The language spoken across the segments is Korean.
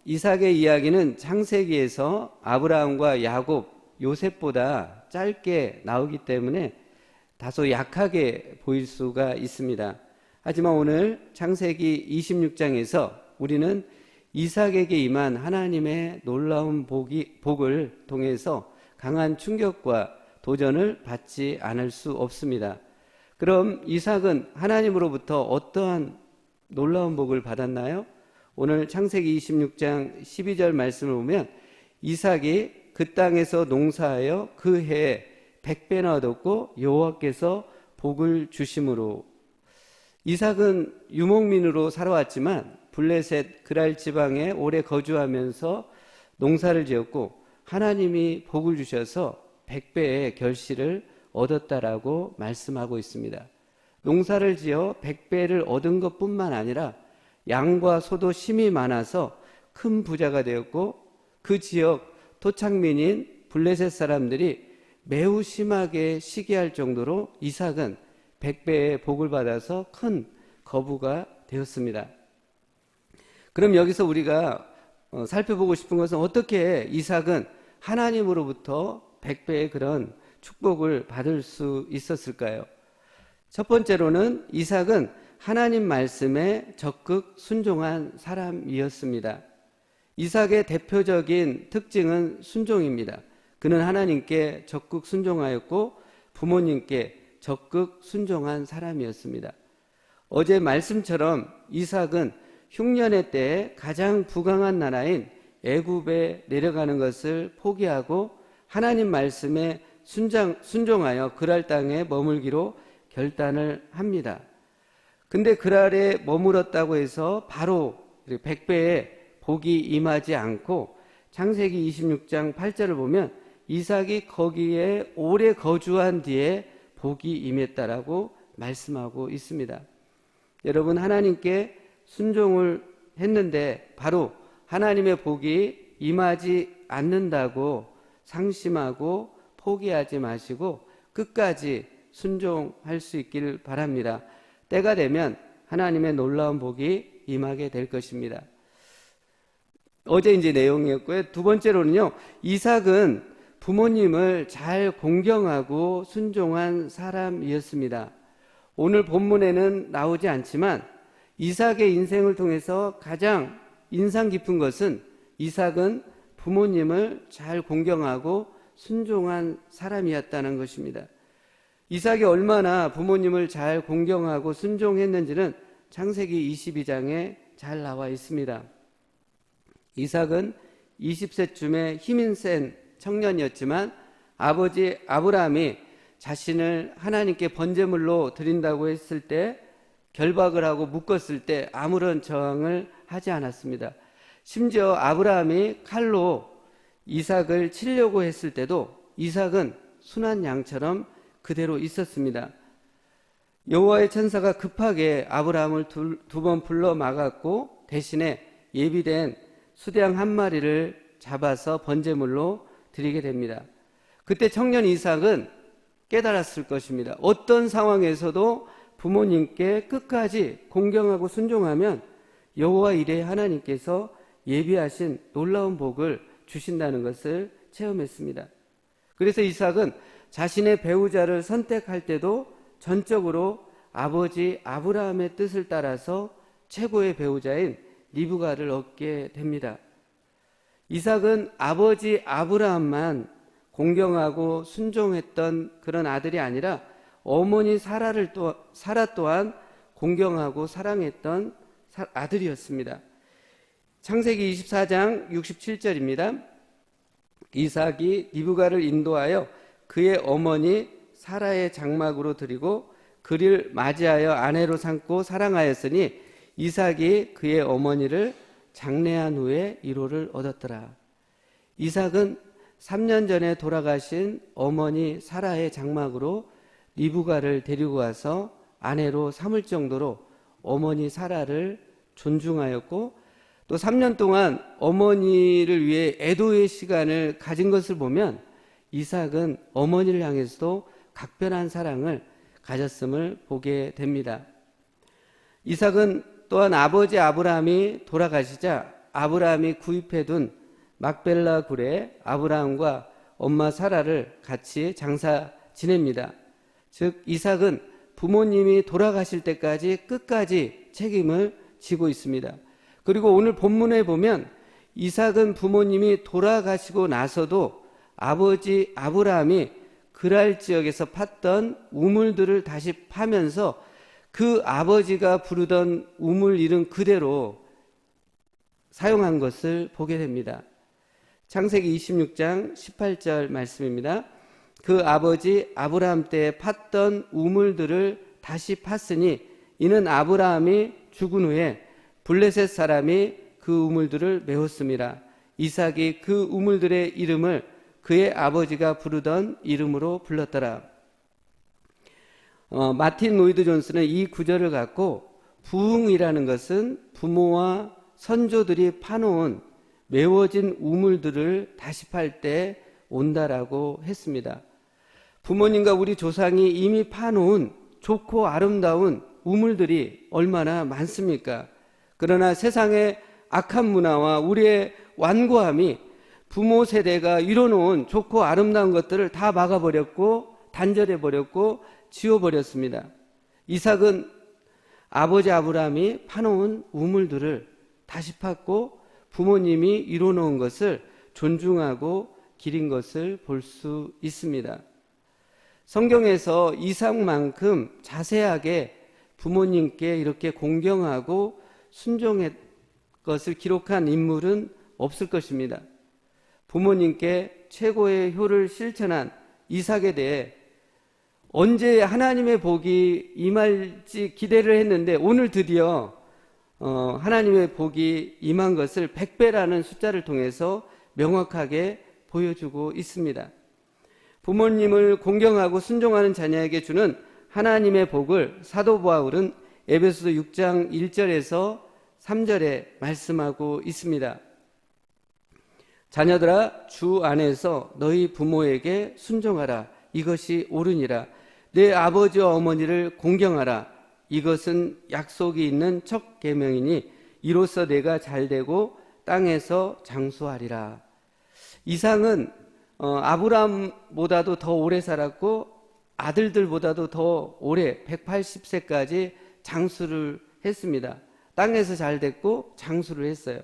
이삭의 이야기는 창세기에서 아브라함과 야곱, 요셉보다 짧게 나오기 때문에 다소 약하게 보일 수가 있습니다. 하지만 오늘 창세기 26장에서 우리는 이삭에게 임한 하나님의 놀라운 복을 통해서 강한 충격과 도전을 받지 않을 수 없습니다. 그럼 이삭은 하나님으로부터 어떠한 놀라운 복을 받았나요? 오늘 창세기 26장 12절 말씀을 보면 이삭이 그 땅에서 농사하여 그 해에 100배나 얻었고 여호와께서 복을 주심으로. 이삭은 유목민으로 살아왔지만 블레셋 그랄 지방에 오래 거주하면서 농사를 지었고 하나님이 복을 주셔서 100배의 결실을 얻었다라고 말씀하고 있습니다. 농사를 지어 100배를 얻은 것뿐만 아니라 양과 소도 심이 많아서 큰 부자가 되었고 그 지역 토착민인 블레셋 사람들이 매우 심하게 시기할 정도로 이삭은 100배의 복을 받아서 큰 거부가 되었습니다. 그럼 여기서 우리가 살펴보고 싶은 것은 어떻게 이삭은 하나님으로부터 100배의 그런 축복을 받을 수 있었을까요? 첫 번째로는 이삭은 하나님 말씀에 적극 순종한 사람이었습니다. 이삭의 대표적인 특징은 순종입니다. 그는 하나님께 적극 순종하였고 부모님께 적극 순종한 사람이었습니다. 어제 말씀처럼 이삭은 흉년의 때에 가장 부강한 나라인 애굽에 내려가는 것을 포기하고 하나님 말씀에 순종하여 그랄 땅에 머물기로 결단을 합니다. 근데 그랄에 머물었다고 해서 바로 100배의 복이 임하지 않고 창세기 26장 8절을 보면 이삭이 거기에 오래 거주한 뒤에 복이 임했다라고 말씀하고 있습니다. 여러분, 하나님께 순종을 했는데 바로 하나님의 복이 임하지 않는다고 상심하고 포기하지 마시고 끝까지 순종할 수 있기를 바랍니다. 때가 되면 하나님의 놀라운 복이 임하게 될 것입니다. 어제 이제 내용이었고요. 두 번째로는요, 이삭은 부모님을 잘 공경하고 순종한 사람이었습니다. 오늘 본문에는 나오지 않지만 이삭의 인생을 통해서 가장 인상 깊은 것은 이삭은 부모님을 잘 공경하고 순종한 사람이었다는 것입니다. 이삭이 얼마나 부모님을 잘 공경하고 순종했는지는 창세기 22장에 잘 나와 있습니다. 이삭은 20세쯤에 힘이 센 청년이었지만 아버지 아브라함이 자신을 하나님께 번제물로 드린다고 했을 때 결박을 하고 묶었을 때 아무런 저항을 하지 않았습니다. 심지어 아브라함이 칼로 이삭을 치려고 했을 때도 이삭은 순한 양처럼 그대로 있었습니다. 여호와의 천사가 급하게 아브라함을 두 번 불러 막았고 대신에 예비된 수대양 한 마리를 잡아서 번제물로 드리게 됩니다. 그때 청년 이삭은 깨달았을 것입니다. 어떤 상황에서도 부모님께 끝까지 공경하고 순종하면 여호와 이레의 하나님께서 예비하신 놀라운 복을 주신다는 것을 체험했습니다. 그래서 이삭은 자신의 배우자를 선택할 때도 전적으로 아버지 아브라함의 뜻을 따라서 최고의 배우자인 리브가를 얻게 됩니다. 이삭은 아버지 아브라함만 공경하고 순종했던 그런 아들이 아니라 어머니 사라 또한 공경하고 사랑했던 아들이었습니다. 창세기 24장 67절입니다. 이삭이 리브가를 인도하여 그의 어머니 사라의 장막으로 드리고 그를 맞이하여 아내로 삼고 사랑하였으니 이삭이 그의 어머니를 장례한 후에 일호를 얻었더라. 이삭은 3년 전에 돌아가신 어머니 사라의 장막으로 리브가를 데리고 와서 아내로 삼을 정도로 어머니 사라를 존중하였고 또 3년 동안 어머니를 위해 애도의 시간을 가진 것을 보면 이삭은 어머니를 향해서도 각별한 사랑을 가졌음을 보게 됩니다. 이삭은 또한 아버지 아브라함이 돌아가시자 아브라함이 구입해둔 막벨라 굴에 아브라함과 엄마 사라를 같이 장사 지냅니다. 즉 이삭은 부모님이 돌아가실 때까지 끝까지 책임을 지고 있습니다. 그리고 오늘 본문에 보면 이삭은 부모님이 돌아가시고 나서도 아버지 아브라함이 그랄 지역에서 팠던 우물들을 다시 파면서 그 아버지가 부르던 우물 이름 그대로 사용한 것을 보게 됩니다. 창세기 26장 18절 말씀입니다. 그 아버지 아브라함 때 팠던 우물들을 다시 팠으니 이는 아브라함이 죽은 후에 블레셋 사람이 그 우물들을 메웠습니다. 이삭이 그 우물들의 이름을 그의 아버지가 부르던 이름으로 불렀더라. 마틴 로이드 존스는 이 구절을 갖고 부흥이라는 것은 부모와 선조들이 파놓은 메워진 우물들을 다시 팔 때 온다라고 했습니다. 부모님과 우리 조상이 이미 파놓은 좋고 아름다운 우물들이 얼마나 많습니까? 그러나 세상의 악한 문화와 우리의 완고함이 부모 세대가 이뤄놓은 좋고 아름다운 것들을 다 막아버렸고 단절해버렸고 지워버렸습니다. 이삭은 아버지 아브라함이 파놓은 우물들을 다시 팠고 부모님이 이뤄놓은 것을 존중하고 기린 것을 볼 수 있습니다. 성경에서 이삭만큼 자세하게 부모님께 이렇게 공경하고 순종의 것을 기록한 인물은 없을 것입니다. 부모님께 최고의 효를 실천한 이삭에 대해 언제 하나님의 복이 임할지 기대를 했는데 오늘 드디어 하나님의 복이 임한 것을 100배라는 숫자를 통해서 명확하게 보여주고 있습니다. 부모님을 공경하고 순종하는 자녀에게 주는 하나님의 복을 사도 바울은 에베소서 6장 1절에서 3절에 말씀하고 있습니다. 자녀들아 주 안에서 너희 부모에게 순종하라. 이것이 옳으니라. 내 아버지와 어머니를 공경하라. 이것은 약속이 있는 첫 계명이니 이로써 내가 잘되고 땅에서 장수하리라. 이삭은 아브라함보다도 더 오래 살았고 아들들보다도 더 오래 180세까지 장수를 했습니다. 땅에서 잘 됐고 장수를 했어요.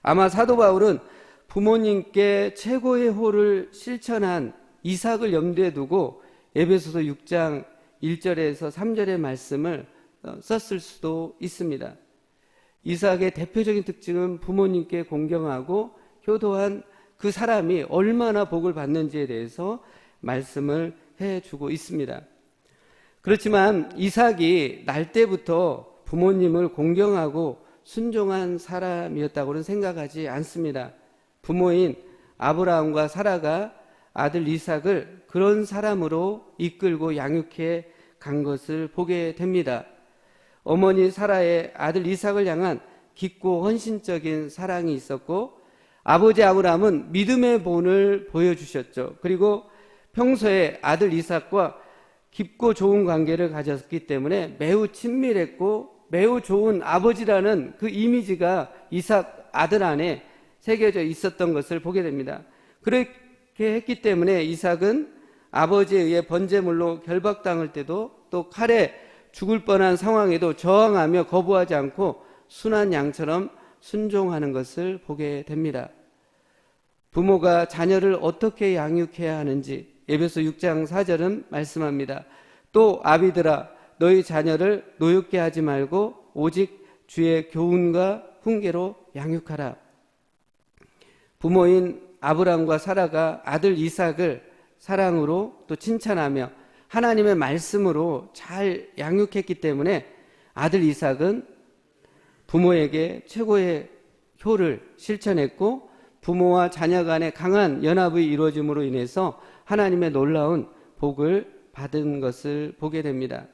아마 사도 바울은 부모님께 최고의 호를 실천한 이삭을 염두에 두고 에베소서 6장 1절에서 3절의 말씀을 썼을 수도 있습니다. 이삭의 대표적인 특징은 부모님께 공경하고 효도한 그 사람이 얼마나 복을 받는지에 대해서 말씀을 해주고 있습니다. 그렇지만 이삭이 날 때부터 부모님을 공경하고 순종한 사람이었다고는 생각하지 않습니다. 부모인 아브라함과 사라가 아들 이삭을 그런 사람으로 이끌고 양육해 간 것을 보게 됩니다. 어머니 사라의 아들 이삭을 향한 깊고 헌신적인 사랑이 있었고 아버지 아브라함은 믿음의 본을 보여주셨죠. 그리고 평소에 아들 이삭과 깊고 좋은 관계를 가졌기 때문에 매우 친밀했고 매우 좋은 아버지라는 그 이미지가 이삭 아들 안에 새겨져 있었던 것을 보게 됩니다. 그렇게 했기 때문에 이삭은 아버지에 의해 번제물로 결박당할 때도 또 칼에 죽을 뻔한 상황에도 저항하며 거부하지 않고 순한 양처럼 순종하는 것을 보게 됩니다. 부모가 자녀를 어떻게 양육해야 하는지 에베소 6장 4절은 말씀합니다. 또 아비들아 너희 자녀를 노엽게 하지 말고 오직 주의 교훈과 훈계로 양육하라. 부모인 아브라함과 사라가 아들 이삭을 사랑으로 또 칭찬하며 하나님의 말씀으로 잘 양육했기 때문에 아들 이삭은 부모에게 최고의 효를 실천했고 부모와 자녀 간의 강한 연합이 이루어짐으로 인해서 하나님의 놀라운 복을 받은 것을 보게 됩니다.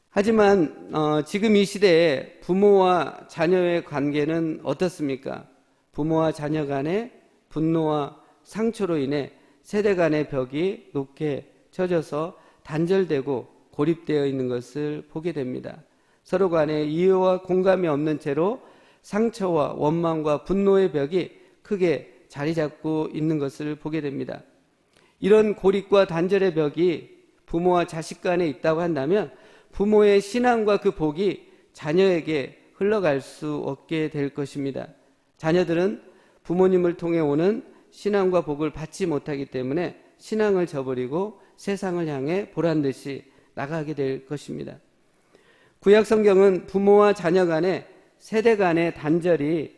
하지만 지금 이 시대에 부모와 자녀의 관계는 어떻습니까? 부모와 자녀 간의 분노와 상처로 인해 세대 간의 벽이 높게 쳐져서 단절되고 고립되어 있는 것을 보게 됩니다. 서로 간에 이해와 공감이 없는 채로 상처와 원망과 분노의 벽이 크게 자리 잡고 있는 것을 보게 됩니다. 이런 고립과 단절의 벽이 부모와 자식 간에 있다고 한다면 부모의 신앙과 그 복이 자녀에게 흘러갈 수 없게 될 것입니다. 자녀들은 부모님을 통해 오는 신앙과 복을 받지 못하기 때문에 신앙을 저버리고 세상을 향해 보란듯이 나가게 될 것입니다. 구약 성경은 부모와 자녀 간에 세대 간의 단절이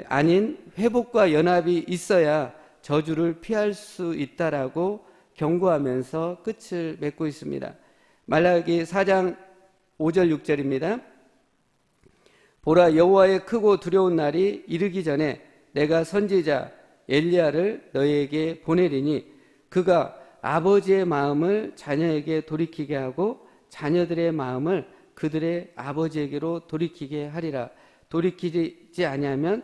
아닌 회복과 연합이 있어야 저주를 피할 수 있다라고 경고하면서 끝을 맺고 있습니다. 말라기 4장 5절 6절입니다. 보라, 여호와의 크고 두려운 날이 이르기 전에 내가 선지자 엘리야를 너희에게 보내리니 그가 아버지의 마음을 자녀에게 돌이키게 하고 자녀들의 마음을 그들의 아버지에게로 돌이키게 하리라. 돌이키지 아니하면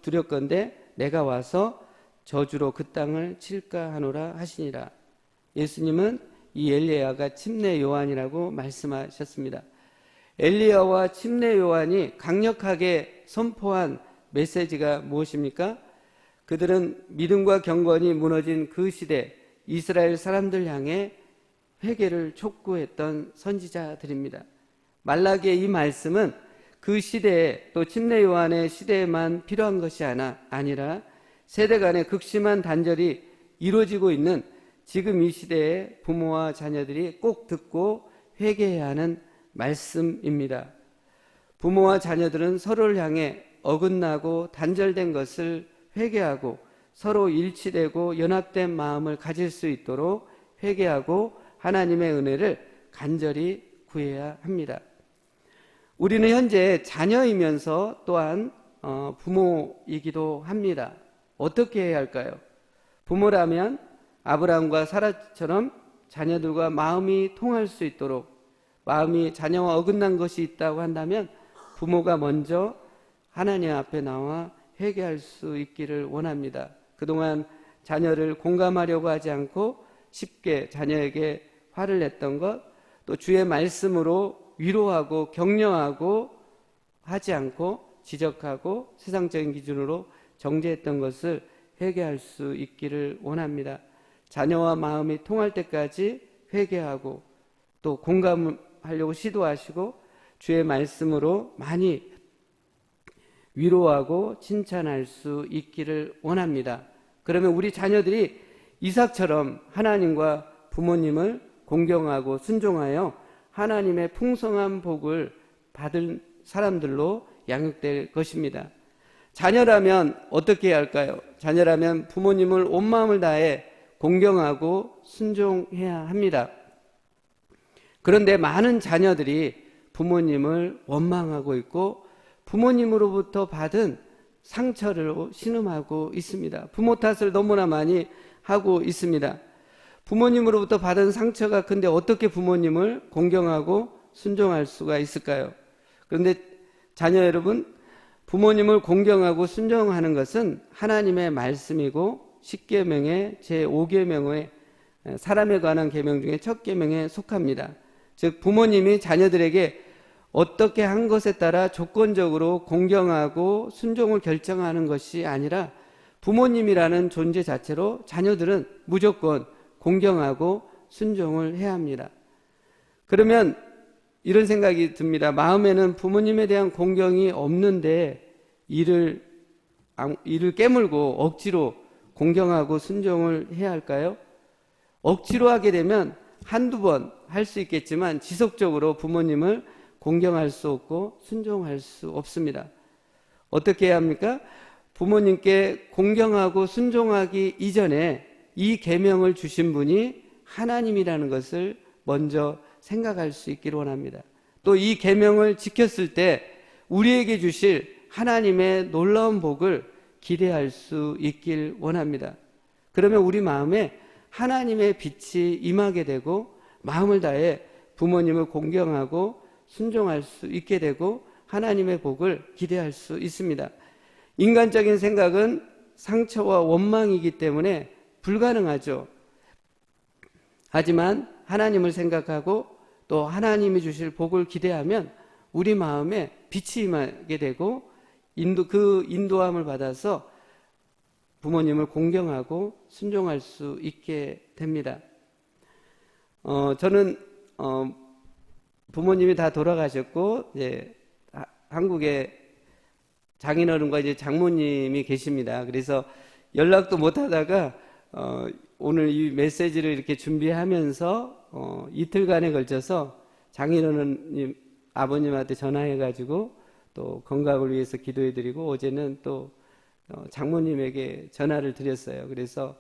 두렵건대 내가 와서 저주로 그 땅을 칠까 하노라 하시니라. 예수님은 이 엘리야가 침례 요한이라고 말씀하셨습니다. 엘리야와 침례 요한이 강력하게 선포한 메시지가 무엇입니까? 그들은 믿음과 경건이 무너진 그 시대 이스라엘 사람들 향해 회개를 촉구했던 선지자들입니다. 말라기의 이 말씀은 그 시대에 또 침례 요한의 시대에만 필요한 것이 아니라 세대 간의 극심한 단절이 이루어지고 있는 지금 이 시대에 부모와 자녀들이 꼭 듣고 회개해야 하는 말씀입니다. 부모와 자녀들은 서로를 향해 어긋나고 단절된 것을 회개하고 서로 일치되고 연합된 마음을 가질 수 있도록 회개하고 하나님의 은혜를 간절히 구해야 합니다. 우리는 현재 자녀이면서 또한 부모이기도 합니다. 어떻게 해야 할까요? 부모라면 아브라함과 사라처럼 자녀들과 마음이 통할 수 있도록, 마음이 자녀와 어긋난 것이 있다고 한다면 부모가 먼저 하나님 앞에 나와 회개할 수 있기를 원합니다. 그동안 자녀를 공감하려고 하지 않고 쉽게 자녀에게 화를 냈던 것, 또 주의 말씀으로 위로하고 격려하고 하지 않고 지적하고 세상적인 기준으로 정죄했던 것을 회개할 수 있기를 원합니다. 자녀와 마음이 통할 때까지 회개하고 또 공감하려고 시도하시고 주의 말씀으로 많이 위로하고 칭찬할 수 있기를 원합니다. 그러면 우리 자녀들이 이삭처럼 하나님과 부모님을 공경하고 순종하여 하나님의 풍성한 복을 받을 사람들로 양육될 것입니다. 자녀라면 어떻게 해야 할까요? 자녀라면 부모님을 온 마음을 다해 공경하고 순종해야 합니다. 그런데 많은 자녀들이 부모님을 원망하고 있고 부모님으로부터 받은 상처를 신음하고 있습니다. 부모 탓을 너무나 많이 하고 있습니다. 부모님으로부터 받은 상처가 큰데 어떻게 부모님을 공경하고 순종할 수가 있을까요? 그런데 자녀 여러분, 부모님을 공경하고 순종하는 것은 하나님의 말씀이고 10계명의 제5계명의 사람에 관한 계명 중에 첫 계명에 속합니다. 즉 부모님이 자녀들에게 어떻게 한 것에 따라 조건적으로 공경하고 순종을 결정하는 것이 아니라 부모님이라는 존재 자체로 자녀들은 무조건 공경하고 순종을 해야 합니다. 그러면 이런 생각이 듭니다. 마음에는 부모님에 대한 공경이 없는데 이를 깨물고 억지로 공경하고 순종을 해야 할까요? 억지로 하게 되면 한두 번 할 수 있겠지만 지속적으로 부모님을 공경할 수 없고 순종할 수 없습니다. 어떻게 해야 합니까? 부모님께 공경하고 순종하기 이전에 이 계명을 주신 분이 하나님이라는 것을 먼저 생각할 수 있기를 원합니다. 또 이 계명을 지켰을 때 우리에게 주실 하나님의 놀라운 복을 기대할 수 있길 원합니다. 그러면 우리 마음에 하나님의 빛이 임하게 되고 마음을 다해 부모님을 공경하고 순종할 수 있게 되고 하나님의 복을 기대할 수 있습니다. 인간적인 생각은 상처와 원망이기 때문에 불가능하죠. 하지만 하나님을 생각하고 또 하나님이 주실 복을 기대하면 우리 마음에 빛이 임하게 되고 그 인도함을 받아서 부모님을 공경하고 순종할 수 있게 됩니다. 저는 부모님이 다 돌아가셨고 이제 한국에 장인어른과 이제 장모님이 계십니다. 그래서 연락도 못 하다가 오늘 이 메시지를 이렇게 준비하면서 이틀간에 걸쳐서 장인어른님 아버님한테 전화해가지고 또 건강을 위해서 기도해드리고 어제는 또 장모님에게 전화를 드렸어요. 그래서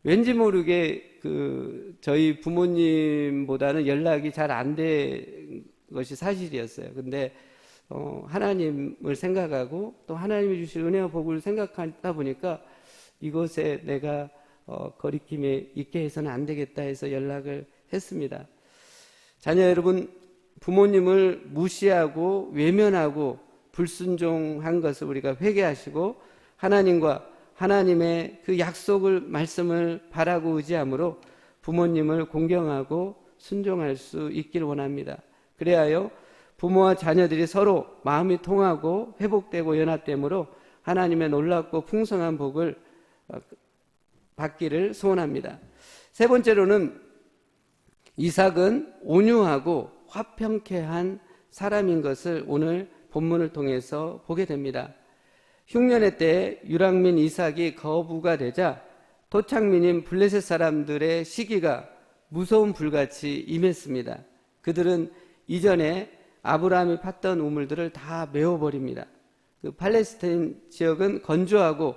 왠지 모르게 저희 부모님보다는 연락이 잘 안 된 것이 사실이었어요. 근데 하나님을 생각하고 또 하나님이 주실 은혜와 복을 생각하다 보니까 이것에 내가 거리낌에 있게 해서는 안 되겠다 해서 연락을 했습니다. 자녀 여러분, 부모님을 무시하고 외면하고 불순종한 것을 우리가 회개하시고 하나님과 하나님의 그 약속을 말씀을 바라고 의지함으로 부모님을 공경하고 순종할 수 있길 원합니다. 그래야요 부모와 자녀들이 서로 마음이 통하고 회복되고 연합되므로 하나님의 놀랍고 풍성한 복을 받기를 소원합니다. 세 번째로는 이삭은 온유하고 화평케 한 사람인 것을 오늘 본문을 통해서 보게 됩니다. 흉년의 때 유랑민 이삭이 거부가 되자 토착민인 블레셋 사람들의 시기가 무서운 불같이 임했습니다. 그들은 이전에 아브라함이 팠던 우물들을 다 메워버립니다. 그 팔레스타인 지역은 건조하고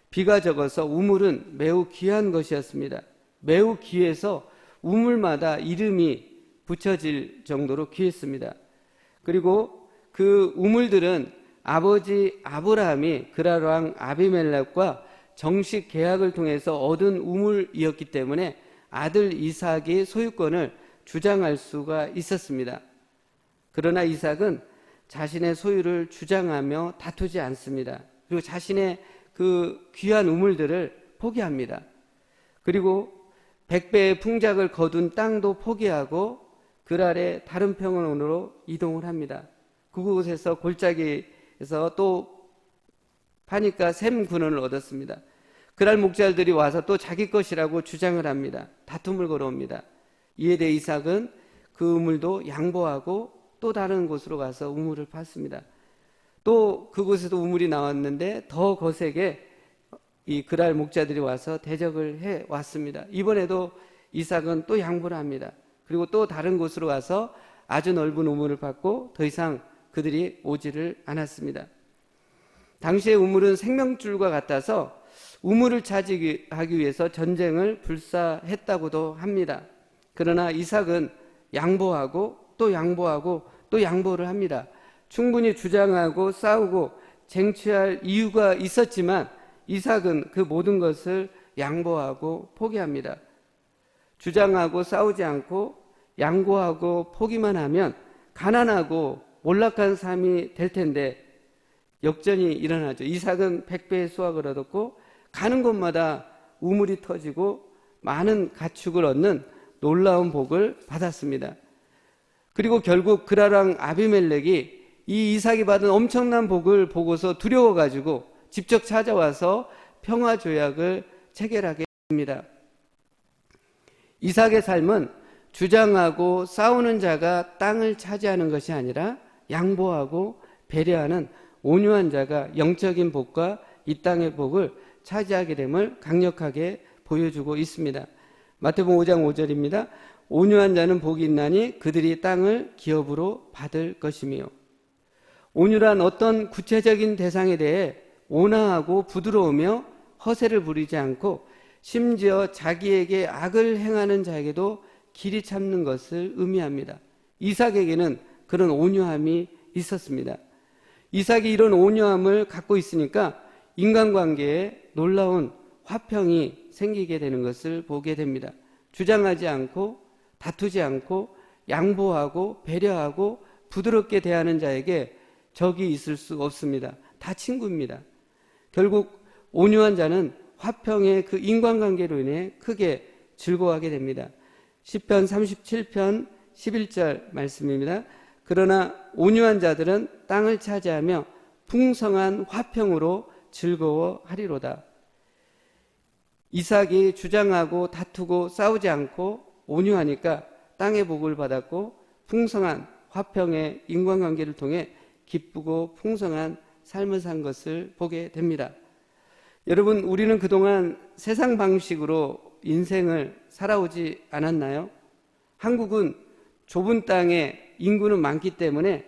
비가 적어서 우물은 매우 귀한 것이었습니다. 매우 귀해서 우물마다 이름이 붙여질 정도로 귀했습니다. 그리고 그 우물들은 아버지 아브라함이 그랄 왕 아비멜렉과 정식 계약을 통해서 얻은 우물이었기 때문에 아들 이삭이 소유권을 주장할 수가 있었습니다. 그러나 이삭은 자신의 소유를 주장하며 다투지 않습니다. 그리고 자신의 그 귀한 우물들을 포기합니다. 그리고 100배의 풍작을 거둔 땅도 포기하고 그랄의 다른 평원으로 이동을 합니다. 그곳에서 골짜기에서 또 파니까 샘 근원을 얻었습니다. 그랄 목자들이 와서 또 자기 것이라고 주장을 합니다. 다툼을 걸어옵니다. 이에 대해 이삭은 그 우물도 양보하고 또 다른 곳으로 가서 우물을 팠습니다. 또 그곳에도 우물이 나왔는데 더 거세게 이 그랄 목자들이 와서 대적을 해 왔습니다. 이번에도 이삭은 또 양보를 합니다. 그리고 또 다른 곳으로 가서 아주 넓은 우물을 팠고 더 이상 그들이 오지를 않았습니다. 당시의 우물은 생명줄과 같아서 우물을 차지하기 위해서 전쟁을 불사했다고도 합니다. 그러나 이삭은 양보하고 또 양보하고 또 양보를 합니다. 충분히 주장하고 싸우고 쟁취할 이유가 있었지만 이삭은 그 모든 것을 양보하고 포기합니다. 주장하고 싸우지 않고 양보하고 포기만 하면 가난하고 몰락한 삶이 될 텐데 역전이 일어나죠. 이삭은 100배의 수확을 얻었고 가는 곳마다 우물이 터지고 많은 가축을 얻는 놀라운 복을 받았습니다. 그리고 결국 그랄 왕 아비멜렉이 이 이삭이 받은 엄청난 복을 보고서 두려워가지고 직접 찾아와서 평화 조약을 체결하게 됩니다. 이삭의 삶은 주장하고 싸우는 자가 땅을 차지하는 것이 아니라 양보하고 배려하는 온유한 자가 영적인 복과 이 땅의 복을 차지하게 됨을 강력하게 보여주고 있습니다. 마태복음 5장 5절입니다. 온유한 자는 복이 있나니 그들이 땅을 기업으로 받을 것이며. 온유란 어떤 구체적인 대상에 대해 온화하고 부드러우며 허세를 부리지 않고 심지어 자기에게 악을 행하는 자에게도 길이 참는 것을 의미합니다. 이삭에게는 그런 온유함이 있었습니다. 이삭이 이런 온유함을 갖고 있으니까 인간관계에 놀라운 화평이 생기게 되는 것을 보게 됩니다. 주장하지 않고 다투지 않고 양보하고 배려하고 부드럽게 대하는 자에게 적이 있을 수 없습니다. 다 친구입니다. 결국 온유한 자는 화평의 그 인간관계로 인해 크게 즐거워하게 됩니다. 시편 37편 11절 말씀입니다. 그러나 온유한 자들은 땅을 차지하며 풍성한 화평으로 즐거워하리로다. 이삭이 주장하고 다투고 싸우지 않고 온유하니까 땅의 복을 받았고 풍성한 화평의 인간관계를 통해 기쁘고 풍성한 삶을 산 것을 보게 됩니다. 여러분, 우리는 그동안 세상 방식으로 인생을 살아오지 않았나요? 한국은 좁은 땅에 인구는 많기 때문에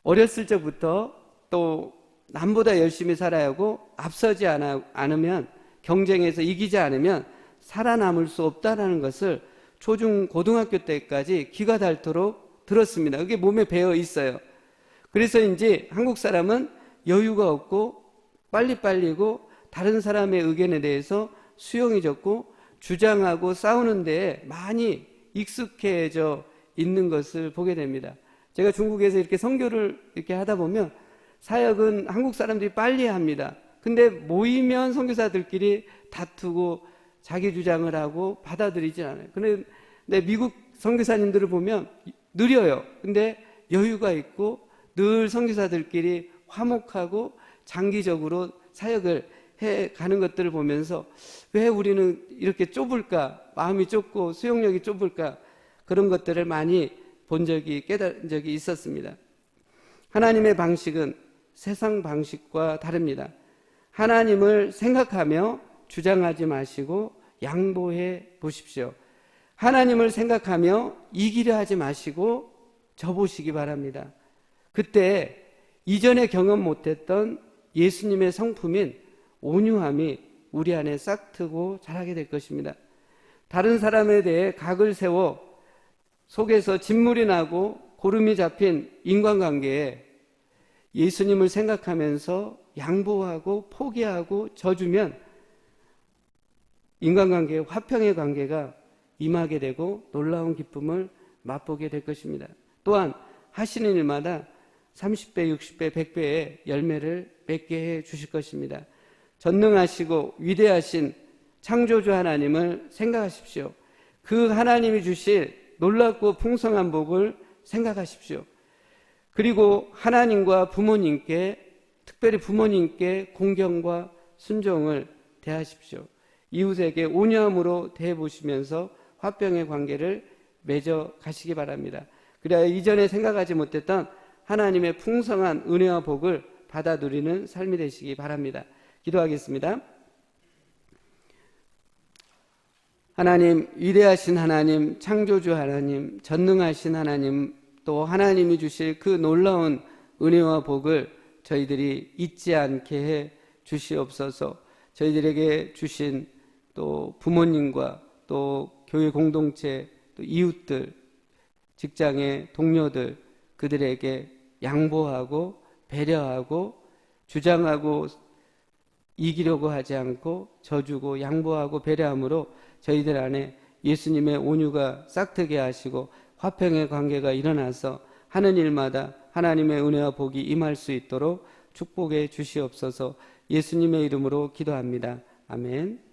어렸을 적부터 또 남보다 열심히 살아야 하고 앞서지 않으면, 경쟁에서 이기지 않으면 살아남을 수 없다는 것을 초중 고등학교 때까지 기가 닳도록 들었습니다. 그게 몸에 배어 있어요. 그래서인지 한국 사람은 여유가 없고 빨리빨리고 다른 사람의 의견에 대해서 수용이 적고 주장하고 싸우는 데에 많이 익숙해져 있는 것을 보게 됩니다. 제가 중국에서 이렇게 선교를 이렇게 하다 보면 사역은 한국 사람들이 빨리 합니다. 근데 모이면 선교사들끼리 다투고 자기 주장을 하고 받아들이지 않아요. 그런데 미국 선교사님들을 보면 느려요. 근데 여유가 있고 늘 선교사들끼리 화목하고 장기적으로 사역을 해 가는 것들을 보면서 왜 우리는 이렇게 좁을까? 마음이 좁고 수용력이 좁을까? 그런 것들을 많이 본 적이, 깨달은 적이 있었습니다. 하나님의 방식은 세상 방식과 다릅니다. 하나님을 생각하며 주장하지 마시고 양보해 보십시오. 하나님을 생각하며 이기려 하지 마시고 져보시기 바랍니다. 그때 이전에 경험 못했던 예수님의 성품인 온유함이 우리 안에 싹트고 자라게 될 것입니다. 다른 사람에 대해 각을 세워 속에서 진물이 나고 고름이 잡힌 인간관계에 예수님을 생각하면서 양보하고 포기하고 져주면 인간관계의 화평의 관계가 임하게 되고 놀라운 기쁨을 맛보게 될 것입니다. 또한 하시는 일마다 30배, 60배, 100배의 열매를 맺게 해 주실 것입니다. 전능하시고 위대하신 창조주 하나님을 생각하십시오. 그 하나님이 주실 놀랍고 풍성한 복을 생각하십시오. 그리고 하나님과 부모님께, 특별히 부모님께 공경과 순종을 대하십시오. 이웃에게 온유함으로 대해보시면서 화평의 관계를 맺어 가시기 바랍니다. 그래야 이전에 생각하지 못했던 하나님의 풍성한 은혜와 복을 받아 누리는 삶이 되시기 바랍니다. 기도하겠습니다. 하나님, 위대하신 하나님, 창조주 하나님, 전능하신 하나님, 또 하나님이 주실 그 놀라운 은혜와 복을 저희들이 잊지 않게 해 주시옵소서. 저희들에게 주신 또 부모님과 또 교회 공동체, 또 이웃들, 직장의 동료들, 그들에게 양보하고 배려하고 주장하고 이기려고 하지 않고 져주고 양보하고 배려함으로 저희들 안에 예수님의 온유가 싹트게 하시고 화평의 관계가 일어나서 하는 일마다 하나님의 은혜와 복이 임할 수 있도록 축복해 주시옵소서. 예수님의 이름으로 기도합니다. 아멘.